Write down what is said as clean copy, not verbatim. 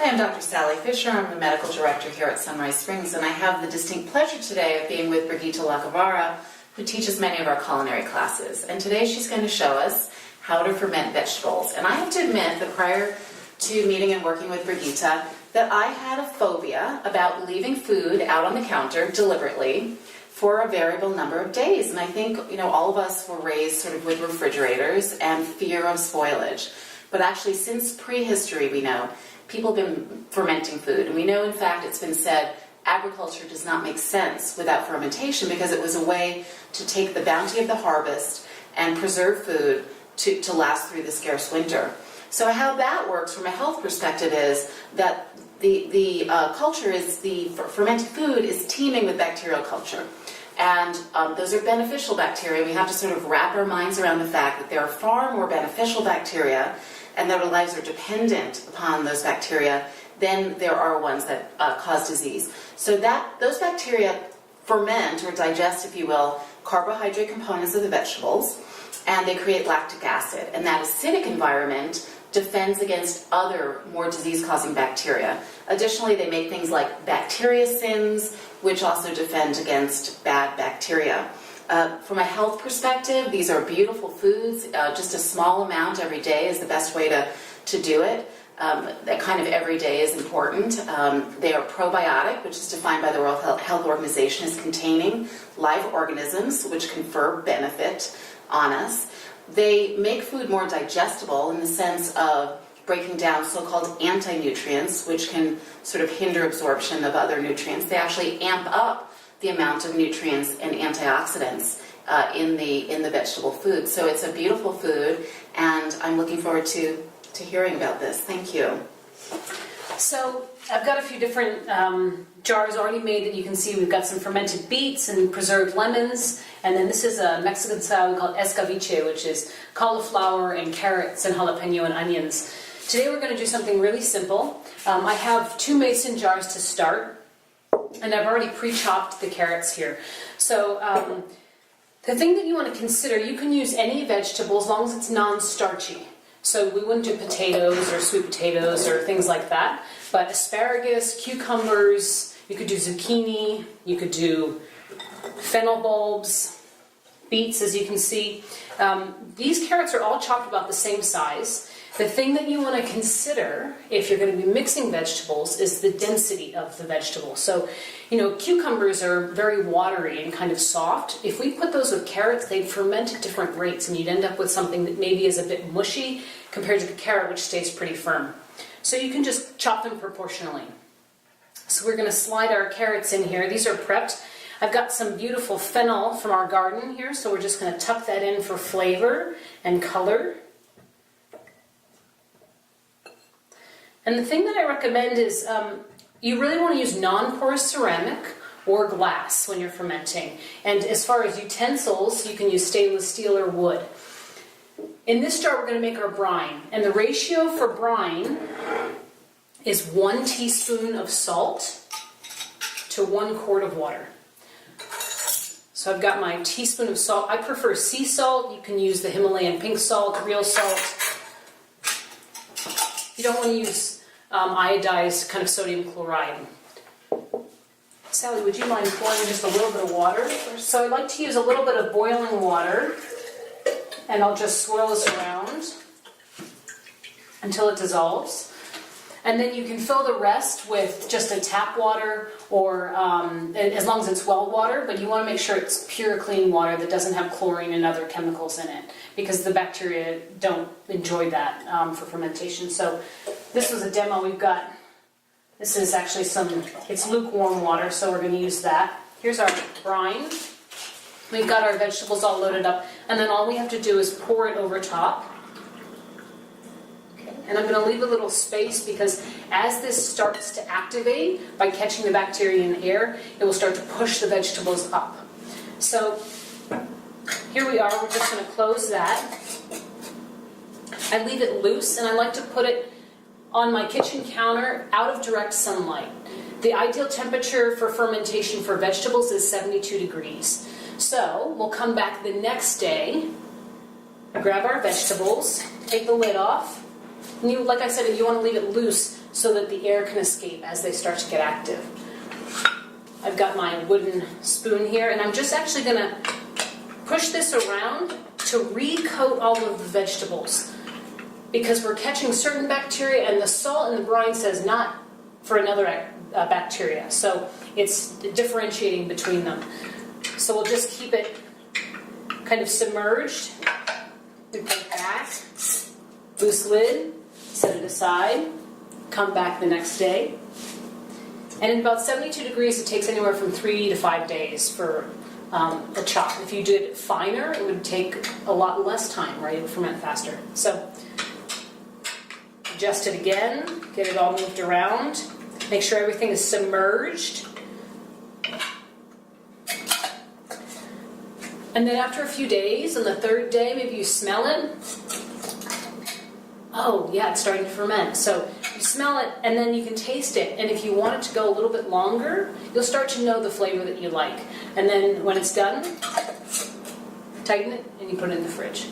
Hi, I'm Dr. Sally Fisher. I'm the medical director here at Sunrise Springs, and I have the distinct pleasure today of being with Brigitte Lacavara, who teaches many of our culinary classes. And today she's going to show us how to ferment vegetables. And I have to admit that prior to meeting and working with Brigitte, that I had a phobia about leaving food out on the counter deliberately for a variable number of days. And I think, all of us were raised sort of with refrigerators and fear of spoilage. But actually, since prehistory, we know people have been fermenting food. And we know, in fact, it's been said agriculture does not make sense without fermentation, because it was a way to take the bounty of the harvest and preserve food to last through the scarce winter. So how that works from a health perspective is that the culture is, the fermented food is teeming with bacterial culture. And those are beneficial bacteria. We have to sort of wrap our minds around the fact that there are far more beneficial bacteria and that our lives are dependent upon those bacteria than there are ones that cause disease. So those bacteria ferment or digest, if you will, carbohydrate components of the vegetables, and they create lactic acid. And that acidic environment defends against other more disease-causing bacteria. Additionally, they make things like bacteriocins, which also defend against bad bacteria. From a health perspective, these are beautiful foods. Just a small amount every day is the best way to do it. That kind of every day is important. They are probiotic, which is defined by the World Health Organization as containing live organisms, which confer benefit on us. They make food more digestible in the sense of breaking down so-called anti-nutrients, which can sort of hinder absorption of other nutrients. They actually amp up the amount of nutrients and antioxidants in the vegetable food. So it's a beautiful food, and I'm looking forward to hearing about this. Thank you. So I've got a few different jars already made that you can see. We've got some fermented beets and preserved lemons, and then this is a Mexican style we call escabeche, which is cauliflower and carrots and jalapeno and onions. Today we're going to do something really simple. I have 2 mason jars to start, and I've already pre-chopped the carrots here. So the thing that you want to consider, you can use any vegetable as long as it's non-starchy. So we wouldn't do potatoes or sweet potatoes or things like that, but asparagus, cucumbers, you could do zucchini, you could do fennel bulbs, beets, as you can see. These carrots are all chopped about the same size. The thing that you want to consider if you're going to be mixing vegetables is the density of the vegetable. So, cucumbers are very watery and kind of soft. If we put those with carrots, they'd ferment at different rates, and you'd end up with something that maybe is a bit mushy compared to the carrot, which stays pretty firm. So you can just chop them proportionally. So we're going to slide our carrots in here. These are prepped. I've got some beautiful fennel from our garden here, so we're just going to tuck that in for flavor and color. And the thing that I recommend is you really want to use non-porous ceramic or glass when you're fermenting. And as far as utensils, you can use stainless steel or wood. In this jar, we're going to make our brine. And the ratio for brine is 1 teaspoon of salt to 1 quart of water. So I've got my teaspoon of salt. I prefer sea salt. You can use the Himalayan pink salt, real salt. You don't want to use iodized kind of sodium chloride. Sally, would you mind pouring just a little bit of water? So I like to use a little bit of boiling water, and I'll just swirl this around until it dissolves. And then you can fill the rest with just a tap water, or as long as it's well water, but you want to make sure it's pure, clean water that doesn't have chlorine and other chemicals in it, because the bacteria don't enjoy that for fermentation. So this was a demo we've got. This is actually it's lukewarm water, so we're going to use that. Here's our brine. We've got our vegetables all loaded up, and then all we have to do is pour it over top. And I'm going to leave a little space, because as this starts to activate by catching the bacteria in the air, it will start to push the vegetables up. So here we are. We're just going to close that. I leave it loose, and I like to put it on my kitchen counter out of direct sunlight. The ideal temperature for fermentation for vegetables is 72 degrees. So we'll come back the next day, grab our vegetables, take the lid off. And like I said, you want to leave it loose so that the air can escape as they start to get active. I've got my wooden spoon here, and I'm just actually going to push this around to recoat all of the vegetables, because we're catching certain bacteria, and the salt in the brine says not for another bacteria. So it's differentiating between them. So we'll just keep it kind of submerged. We put it back, loose lid, set it aside, come back the next day. And in about 72 degrees, it takes anywhere from 3 to 5 days for a chop. If you did it finer, it would take a lot less time, right? It would ferment faster. So adjust it again, get it all moved around, make sure everything is submerged. And then after a few days, on the third day, maybe you smell it. Oh, yeah, it's starting to ferment. So you smell it, and then you can taste it. And if you want it to go a little bit longer, you'll start to know the flavor that you like. And then when it's done, tighten it, and you put it in the fridge.